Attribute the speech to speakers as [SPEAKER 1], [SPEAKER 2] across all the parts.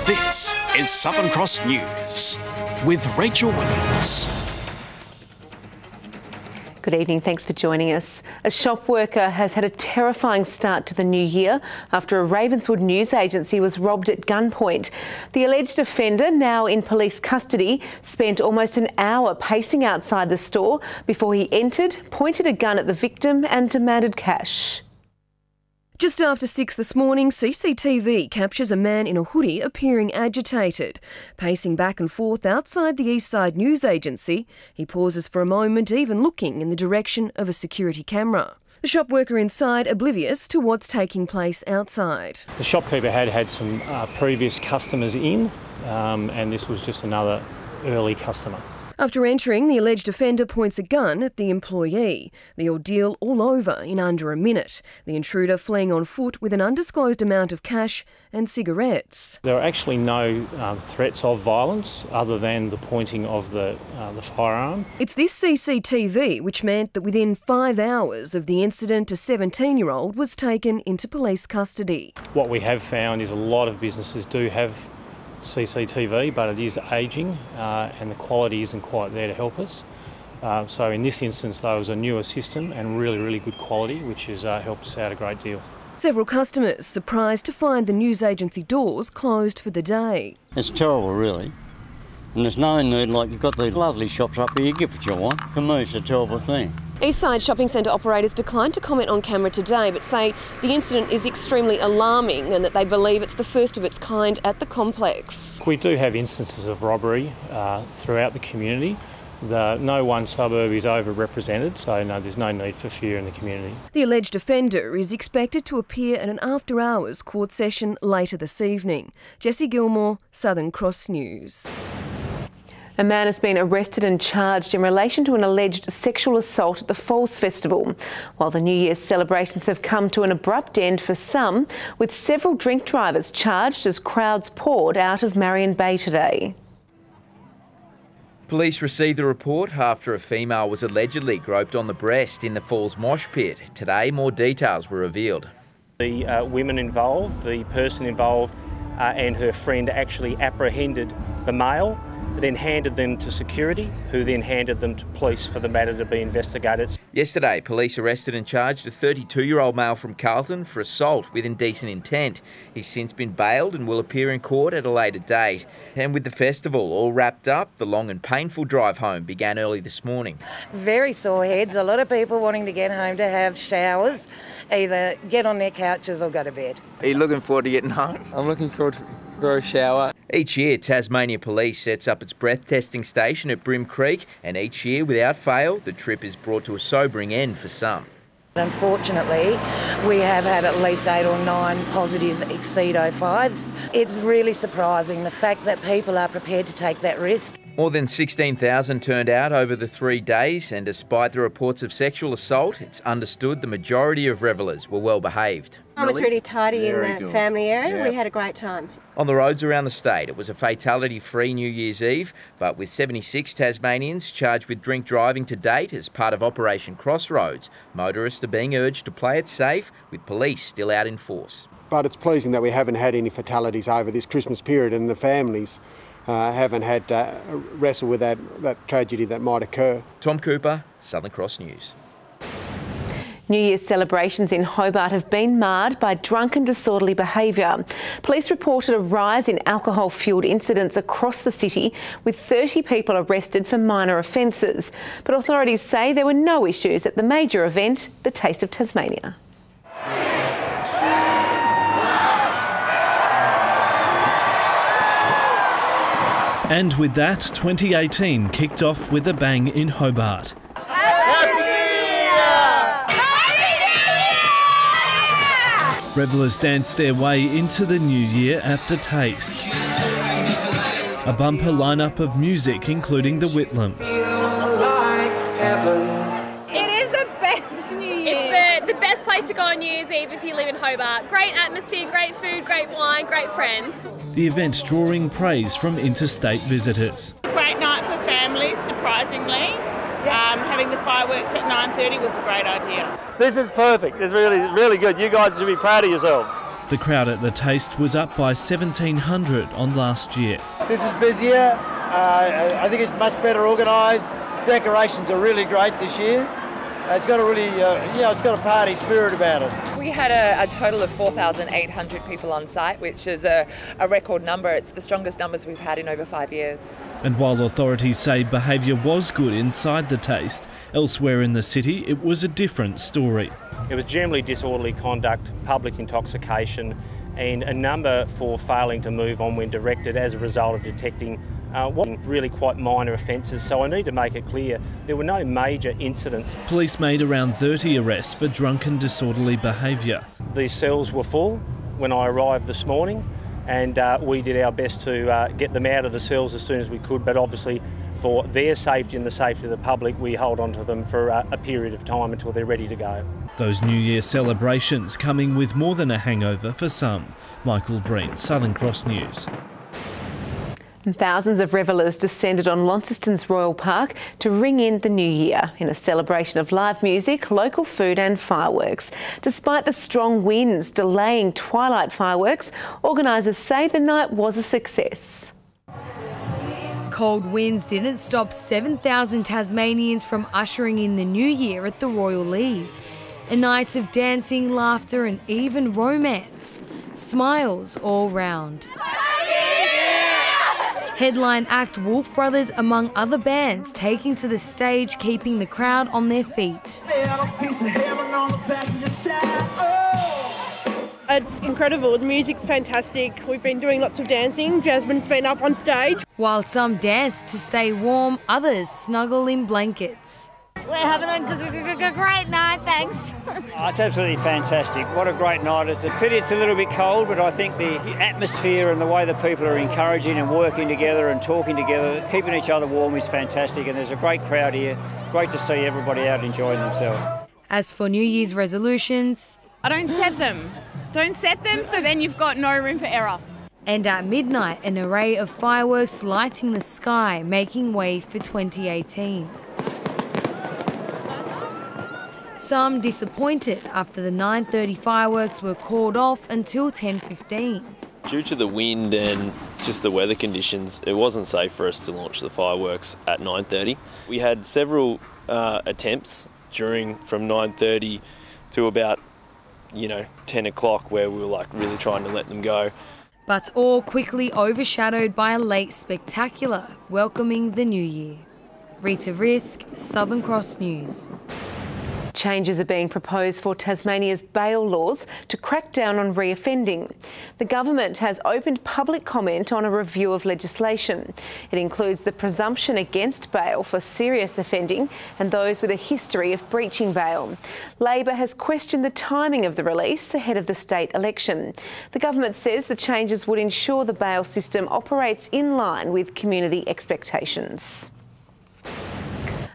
[SPEAKER 1] This is Southern Cross News with Rachel Williams.
[SPEAKER 2] Good evening, thanks for joining us. A shop worker has had a terrifying start to the new year after a Ravenswood news agency was robbed at gunpoint. The alleged offender, now in police custody, spent almost an hour pacing outside the store before he entered, pointed a gun at the victim and demanded cash.
[SPEAKER 3] Just after 6 this morning, CCTV captures a man in a hoodie appearing agitated. Pacing back and forth outside the Eastside news agency, he pauses for a moment, even looking in the direction of a security camera. The shop worker inside oblivious to what's taking place outside.
[SPEAKER 4] The shopkeeper had some previous customers in, and this was just another early customer.
[SPEAKER 3] After entering, the alleged offender points a gun at the employee. The ordeal all over in under a minute. The intruder fleeing on foot with an undisclosed amount of cash and cigarettes.
[SPEAKER 4] There are actually no threats of violence other than the pointing of the firearm.
[SPEAKER 3] It's this CCTV which meant that within 5 hours of the incident, a 17-year-old was taken into police custody.
[SPEAKER 4] What we have found is a lot of businesses do have CCTV, but it is ageing and the quality isn't quite there to help us. So in this instance, though, it was a newer system and really good quality, which has helped us out a great deal.
[SPEAKER 3] Several customers surprised to find the news agency doors closed for the day.
[SPEAKER 5] It's terrible, really. And there's no need, like you've got these lovely shops up here, you get what you want. For me, it's a terrible thing.
[SPEAKER 3] Eastside shopping centre operators declined to comment on camera today, but say the incident is extremely alarming and that they believe it's the first of its kind at the complex.
[SPEAKER 4] We do have instances of robbery throughout the community. No one suburb is overrepresented, so no, there's no need for fear in the community. The
[SPEAKER 3] alleged offender is expected to appear at an after-hours court session later this evening. Jessie Gilmore, Southern Cross News.
[SPEAKER 2] A man has been arrested and charged in relation to an alleged sexual assault at the Falls Festival. While the New Year's celebrations have come to an abrupt end for some, with several drink drivers charged as crowds poured out of Marion Bay today.
[SPEAKER 6] Police received the report after a female was allegedly groped on the breast in the Falls mosh pit. Today, more details were revealed.
[SPEAKER 4] The women involved, the person involved and her friend actually apprehended the male, then handed them to security, who then handed them to police for the matter to be investigated.
[SPEAKER 6] Yesterday, police arrested and charged a 32-year-old male from Carlton for assault with indecent intent. He's since been bailed and will appear in court at a later date. And with the festival all wrapped up, the long and painful drive home began early this morning.
[SPEAKER 7] Very sore heads, a lot of people wanting to get home to have showers, either get on their couches or go to bed.
[SPEAKER 6] Are you looking forward to getting home?
[SPEAKER 8] I'm looking forward for a shower.
[SPEAKER 6] Each year, Tasmania Police sets up its breath testing station at Brim Creek, and each year, without fail, the trip is brought to a sobering end for some.
[SPEAKER 7] Unfortunately, we have had at least 8 or 9 positive Exceedo 5s. It's really surprising the fact that people are prepared to take that risk.
[SPEAKER 6] More than 16,000 turned out over the 3 days, and despite the reports of sexual assault, it's understood the majority of revellers were well behaved.
[SPEAKER 9] I was really tidy in that family area. Yeah. We had a great time.
[SPEAKER 6] On the roads around the state, it was a fatality-free New Year's Eve, but with 76 Tasmanians charged with drink driving to date as part of Operation Crossroads, motorists are being urged to play it safe, with police still out in force.
[SPEAKER 10] But it's pleasing that we haven't had any fatalities over this Christmas period, and the families haven't had to wrestle with that tragedy that might occur.
[SPEAKER 6] Tom Cooper, Southern Cross News.
[SPEAKER 2] New Year's celebrations in Hobart have been marred by drunk and disorderly behaviour. Police reported a rise in alcohol-fuelled incidents across the city, with 30 people arrested for minor offences. But authorities say there were no issues at the major event, the Taste of Tasmania.
[SPEAKER 11] And with that, 2018 kicked off with a bang in Hobart. Revellers danced their way into the new year at the Taste. A bumper lineup of music, including the Whitlams.
[SPEAKER 12] It is the best New Year. It's the best place to go on New Year's Eve if you live in Hobart. Great atmosphere, great food, great wine, great friends.
[SPEAKER 11] The event drawing praise from interstate visitors.
[SPEAKER 13] Great night for families, surprisingly. Having the fireworks at 9:30 was a great idea.
[SPEAKER 14] This is perfect. It's really good. You guys should be proud of yourselves.
[SPEAKER 11] The crowd at the Taste was up by 1,700 on last year.
[SPEAKER 14] This is busier. I think it's much better organised. Decorations are really great this year. It's got a really, it's got a party spirit about it.
[SPEAKER 15] We had a total of 4,800 people on site, which is a record number. It's the strongest numbers we've had in over 5 years.
[SPEAKER 11] And while authorities say behaviour was good inside the Taste, elsewhere in the city it was a different story.
[SPEAKER 4] It was generally disorderly conduct, public intoxication, and a number for failing to move on when directed as a result of detecting really quite minor offences. So I need to make it clear there were no major incidents.
[SPEAKER 11] Police made around 30 arrests for drunken disorderly behaviour.
[SPEAKER 4] These cells were full when I arrived this morning, and we did our best to get them out of the cells as soon as we could, but obviously for their safety and the safety of the public, we hold on to them for a period of time until they're ready to go.
[SPEAKER 11] Those New Year celebrations coming with more than a hangover for some. Michael Breen, Southern Cross News.
[SPEAKER 2] Thousands of revellers descended on Launceston's Royal Park to ring in the new year in a celebration of live music, local food and fireworks. Despite the strong winds delaying twilight fireworks, organisers say the night was a success.
[SPEAKER 16] Cold winds didn't stop 7,000 Tasmanians from ushering in the new year at the Royal Eve. A night of dancing, laughter and even romance. Smiles all round. Headline act Wolf Brothers, among other bands, taking to the stage, keeping the crowd on their feet.
[SPEAKER 17] It's incredible. The music's fantastic. We've been doing lots of dancing. Jasmine's been up on stage.
[SPEAKER 16] While some dance to stay warm, others snuggle in blankets.
[SPEAKER 18] We're having a great night, thanks.
[SPEAKER 19] It's absolutely fantastic. What a great night. It's a pity it's a little bit cold, but I think the atmosphere and the way that people are encouraging and working together and talking together, keeping each other warm is fantastic, and there's a great crowd here. Great to see everybody out enjoying themselves.
[SPEAKER 16] As for New Year's resolutions...
[SPEAKER 20] I don't set them. Don't set them, so then you've got no room for error.
[SPEAKER 16] And at midnight, an array of fireworks lighting the sky, making way for 2018. Some disappointed after the 9:30 fireworks were called off until 10:15.
[SPEAKER 21] Due to the wind and just the weather conditions, it wasn't safe for us to launch the fireworks at 9:30. We had several attempts from 9:30 to about 10 o'clock where we were really trying to let them go.
[SPEAKER 16] But all quickly overshadowed by a late spectacular welcoming the new year. Rita Risk, Southern Cross News.
[SPEAKER 2] Changes are being proposed for Tasmania's bail laws to crack down on reoffending. The government has opened public comment on a review of legislation. It includes the presumption against bail for serious offending and those with a history of breaching bail. Labor has questioned the timing of the release ahead of the state election. The government says the changes would ensure the bail system operates in line with community expectations.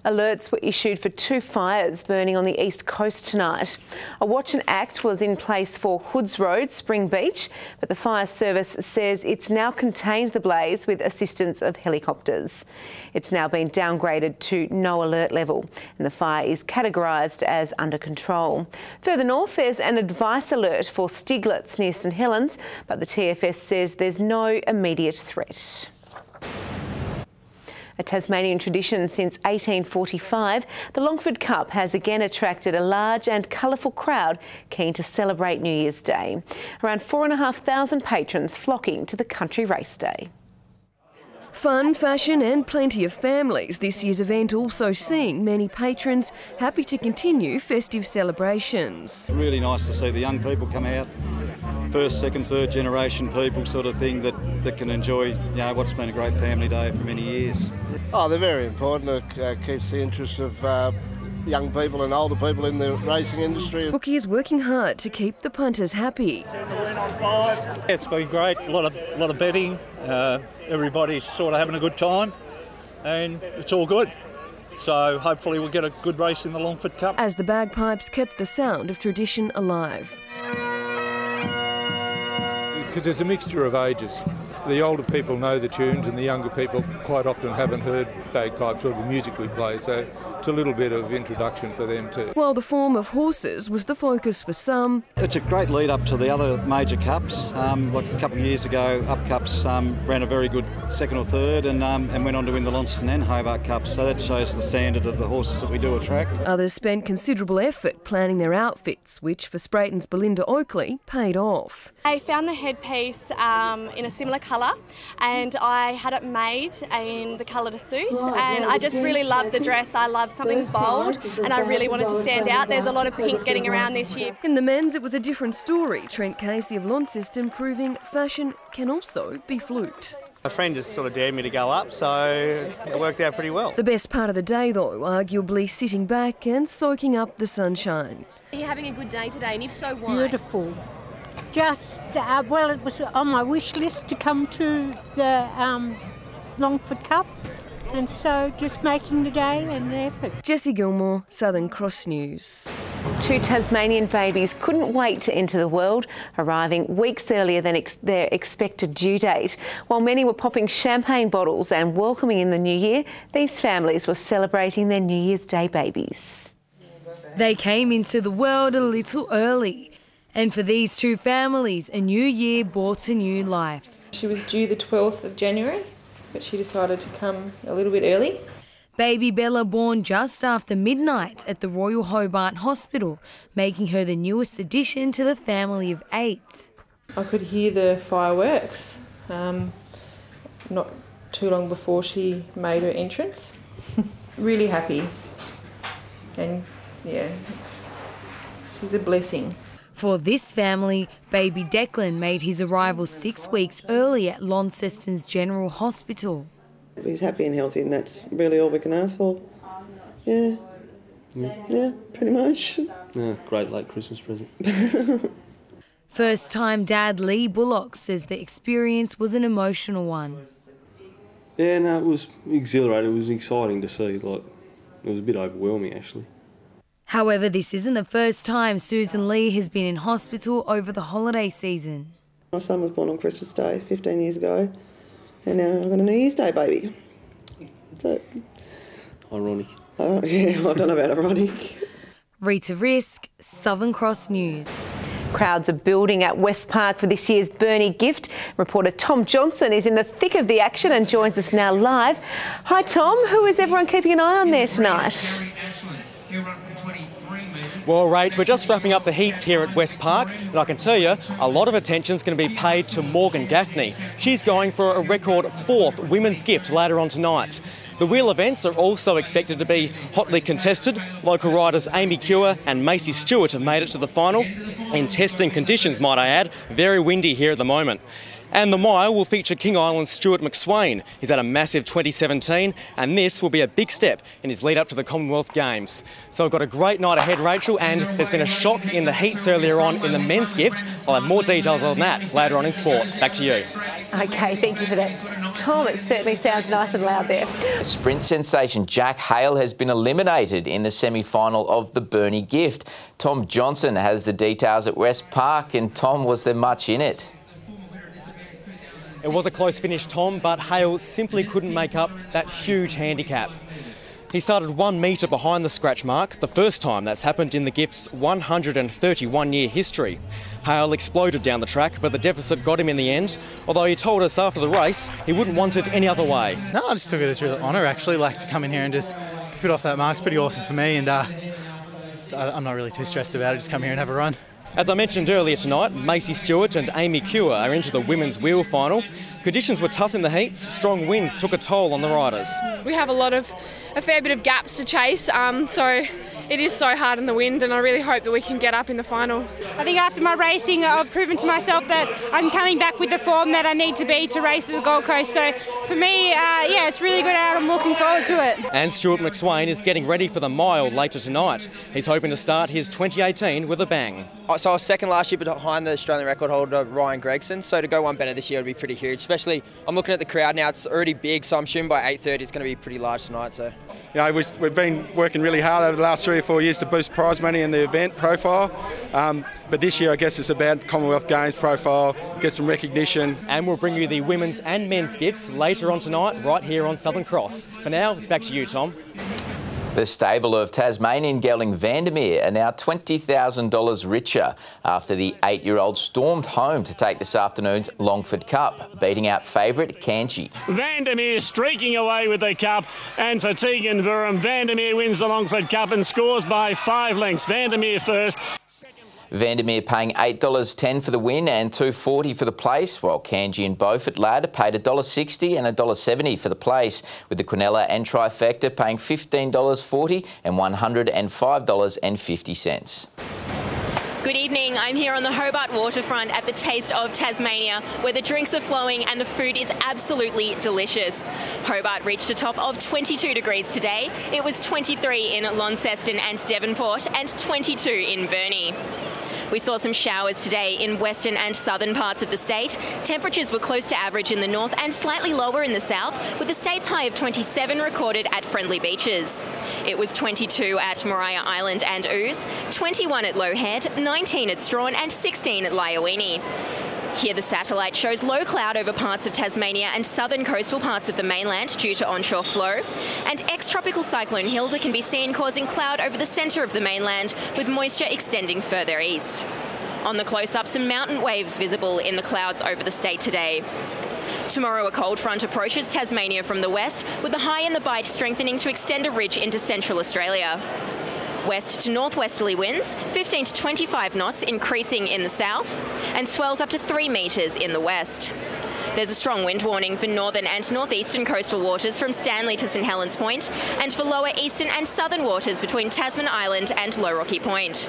[SPEAKER 2] Alerts were issued for 2 fires burning on the east coast tonight. A watch and act was in place for Hoods Road, Spring Beach, but the fire service says it's now contained the blaze with assistance of helicopters. It's now been downgraded to no alert level and the fire is categorised as under control. Further north, there's an advice alert for Stiglitz near St Helens, but the TFS says there's no immediate threat. A Tasmanian tradition since 1845, the Longford Cup has again attracted a large and colourful crowd keen to celebrate New Year's Day. Around 4,500 patrons flocking to the country race day.
[SPEAKER 3] Fun, fashion and plenty of families. This year's event also seeing many patrons happy to continue festive celebrations.
[SPEAKER 22] Really nice to see the young people come out, first, second, third generation people sort of thing that can enjoy what's been a great family day for many years.
[SPEAKER 23] Oh, they're very important. It keeps the interest of young people and older people in the racing industry.
[SPEAKER 3] Bookie is working hard to keep the punters happy.
[SPEAKER 24] It's been great, a lot of betting, everybody's sort of having a good time and it's all good. So hopefully we'll get a good race in the Longford Cup.
[SPEAKER 3] As the bagpipes kept the sound of tradition alive.
[SPEAKER 25] Because there's a mixture of ages.
[SPEAKER 1] The older people know the tunes and the younger people quite often haven't heard bagpipes or the music we play, so it's a little bit of introduction for them too.
[SPEAKER 3] While the form of horses was the focus for some.
[SPEAKER 22] It's a great lead up to the other major cups. Like a couple of years ago, Up Cups ran a very good second or third and went on to win the Launceston and Hobart Cups, so that shows the standard of the horses that we do attract.
[SPEAKER 3] Others spent considerable effort planning their outfits, which for Sprayton's Belinda Oakley paid off.
[SPEAKER 5] I found the headpiece in a similar colour and I had it made in the colour to suit, and I just really loved the dress. I love something bold and I really wanted to stand out. There's a lot of pink getting around this year.
[SPEAKER 3] In the men's it was a different story. Trent Casey of Launceston proving fashion can also be fluked.
[SPEAKER 7] A friend just sort of dared me to go up, so it worked out pretty well.
[SPEAKER 3] The best part of the day though, arguably sitting back and soaking up the sunshine.
[SPEAKER 12] Are you having a good day today, and if so, why?
[SPEAKER 8] Beautiful. Just, well, it was on my wish list to come to the Longford Cup, and so just making the day and the effort.
[SPEAKER 3] Jessie Gilmore, Southern Cross News.
[SPEAKER 2] 2 Tasmanian babies couldn't wait to enter the world, arriving weeks earlier than their expected due date. While many were popping champagne bottles and welcoming in the new year, these families were celebrating their New Year's Day babies.
[SPEAKER 16] They came into the world a little early. And for these 2 families, a new year brought a new life.
[SPEAKER 25] She was due the 12th of January, but she decided to come a little bit early.
[SPEAKER 16] Baby Bella born just after midnight at the Royal Hobart Hospital, making her the newest addition to the family of 8.
[SPEAKER 25] I could hear the fireworks not too long before she made her entrance. Really happy, and yeah, she's a blessing.
[SPEAKER 16] For this family, baby Declan made his arrival 6 weeks early at Launceston's General Hospital.
[SPEAKER 26] He's happy and healthy, and that's really all we can ask for. Yeah, pretty much.
[SPEAKER 27] Yeah, great late Christmas present.
[SPEAKER 16] First-time dad Lee Bullock says the experience was an emotional one.
[SPEAKER 27] Yeah, no, it was exhilarating. It was exciting to see. Like, it was a bit overwhelming actually.
[SPEAKER 16] However, this isn't the first time Susan Lee has been in hospital over the holiday season.
[SPEAKER 26] My son was born on Christmas Day 15 years ago, and now I've got a New Year's Day baby. So,
[SPEAKER 27] ironic.
[SPEAKER 26] Yeah, I don't know about ironic.
[SPEAKER 16] Rita Risk, Southern Cross News.
[SPEAKER 2] Crowds are building at West Park for this year's Burnie Gift. Reporter Tom Johnson is in the thick of the action and joins us now live. Hi Tom, who is everyone keeping an eye on there tonight?
[SPEAKER 28] Well, Rach, we're just wrapping up the heats here at West Park, and I can tell you a lot of attention's going to be paid to Morgan Gaffney. She's going for a record 4th Women's Gift later on tonight. The wheel events are also expected to be hotly contested. Local riders Amy Cure and Macy Stewart have made it to the final. In testing conditions, might I add, very windy here at the moment. And the mile will feature King Island's Stuart McSwain. He's had a massive 2017, and this will be a big step in his lead up to the Commonwealth Games. So we've got a great night ahead, Rachel, and there's been a shock in the heats earlier on in the men's gift. I'll have more details on that later on in sport. Back to you.
[SPEAKER 2] OK, thank you for that. Tom, it certainly sounds nice and loud there.
[SPEAKER 6] Sprint sensation Jack Hale has been eliminated in the semi-final of the Burnie Gift. Tom Johnson has the details at West Park, and Tom, was there much in it?
[SPEAKER 28] It was a close finish, Tom, but Hale simply couldn't make up that huge handicap. He started 1 metre behind the scratch mark, the first time that's happened in the Gift's 131-year history. Hale exploded down the track, but the deficit got him in the end, although he told us after the race he wouldn't want it any other way.
[SPEAKER 29] No, I just took it as a real honour, actually, like to come in here and just put off that mark. It's pretty awesome for me, and I'm not really too stressed about it, just come here and have a run.
[SPEAKER 28] As I mentioned earlier tonight, Macy Stewart and Amy Cure are into the women's wheel final. Conditions were tough in the heats. Strong winds took a toll on the riders.
[SPEAKER 12] We have a fair bit of gaps to chase, so it is so hard in the wind, and I really hope that we can get up in the final.
[SPEAKER 5] I think after my racing, I've proven to myself that I'm coming back with the form that I need to be to race at the Gold Coast. So for me, yeah, it's really good out. I'm looking forward to it.
[SPEAKER 28] And Stuart McSwain is getting ready for the mile later tonight. He's hoping to start his 2018 with a bang.
[SPEAKER 30] So I was second last year behind the Australian record holder Ryan Gregson, so to go one better this year would be pretty huge. Especially, I'm looking at the crowd now, it's already big, so I'm assuming by 8:30 it's going to be pretty large tonight. So
[SPEAKER 4] we've been working really hard over the last 3 or 4 years to boost prize money and the event profile. But this year, I guess it's about Commonwealth Games profile, get some recognition.
[SPEAKER 28] And we'll bring you the women's and men's gifts later on tonight, right here on Southern Cross. For now, it's back to you, Tom.
[SPEAKER 6] The stable of Tasmanian gelding Vandermeer are now $20,000 richer after the 8-year-old stormed home to take this afternoon's Longford Cup, beating out favourite Kanchi.
[SPEAKER 9] Vandermeer streaking away with the cup, and for Tegan Burham, Vandermeer wins the Longford Cup and scores by 5 lengths. Vandermeer first.
[SPEAKER 6] Vandermeer paying $8.10 for the win and $2.40 for the place, while Kanji and Beaufort Lad paid $1.60 and $1.70 for the place, with the Quinella and Trifecta paying $15.40 and $105.50.
[SPEAKER 10] Good evening, I'm here on the Hobart waterfront at the Taste of Tasmania, where the drinks are flowing and the food is absolutely delicious. Hobart reached a top of 22 degrees today. It was 23 in Launceston and Devonport and 22 in Burnie. We saw some showers today in western and southern parts of the state. Temperatures were close to average in the north and slightly lower in the south, with the state's high of 27 recorded at Friendly Beaches. It was 22 at Maria Island and Ouse, 21 at Low Head, 19 at Strawn and 16 at Lyowini. Here the satellite shows low cloud over parts of Tasmania and southern coastal parts of the mainland due to onshore flow. And ex-tropical cyclone Hilda can be seen causing cloud over the centre of the mainland, with moisture extending further east. On the close-up, some mountain waves visible in the clouds over the state today. Tomorrow, a cold front approaches Tasmania from the west, with the high in the Bight strengthening to extend a ridge into central Australia. West to northwesterly winds, 15 to 25 knots, increasing in the south, and swells up to 3 metres in the west. There's a strong wind warning for northern and northeastern coastal waters from Stanley to St Helens Point, and for lower eastern and southern waters between Tasman Island and Low Rocky Point.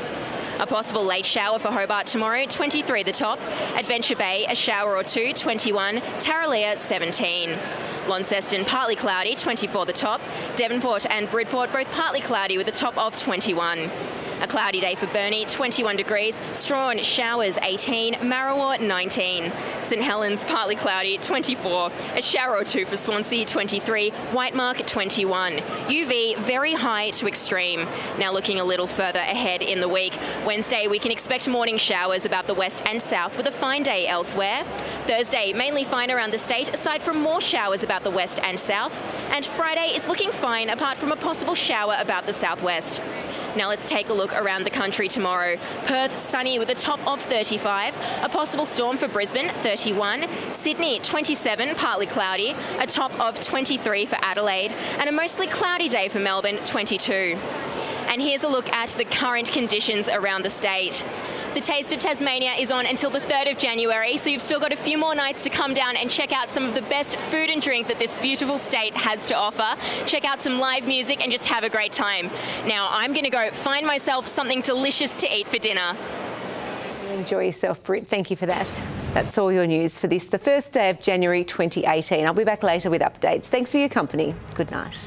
[SPEAKER 10] A possible late shower for Hobart tomorrow, 23 the top. Adventure Bay, a shower or two, 21. Tarraleah, 17. Launceston, partly cloudy, 24 the top. Devonport and Bridport, both partly cloudy with a top of 21. A cloudy day for Burnie, 21 degrees. Strawn, showers, 18. Marrawar, 19. St Helens, partly cloudy, 24. A shower or two for Swansea, 23. Whitemark, 21. UV, very high to extreme. Now looking a little further ahead in the week. Wednesday, we can expect morning showers about the west and south with a fine day elsewhere. Thursday, mainly fine around the state, aside from more showers about the west and south. And Friday is looking fine, apart from a possible shower about the southwest. Now let's take a look around the country tomorrow. Perth, sunny with a top of 35. A possible storm for Brisbane, 31. Sydney, 27, partly cloudy. A top of 23 for Adelaide. And a mostly cloudy day for Melbourne, 22. And here's a look at the current conditions around the state. The Taste of Tasmania is on until the 3rd of January, so you've still got a few more nights to come down and check out some of the best food and drink that this beautiful state has to offer. Check out some live music and just have a great time. Now, I'm going to go find myself something delicious to eat for dinner.
[SPEAKER 2] Enjoy yourself, Britt. Thank you for that. That's all your news for this, the first day of January 2018. I'll be back later with updates. Thanks for your company. Good night.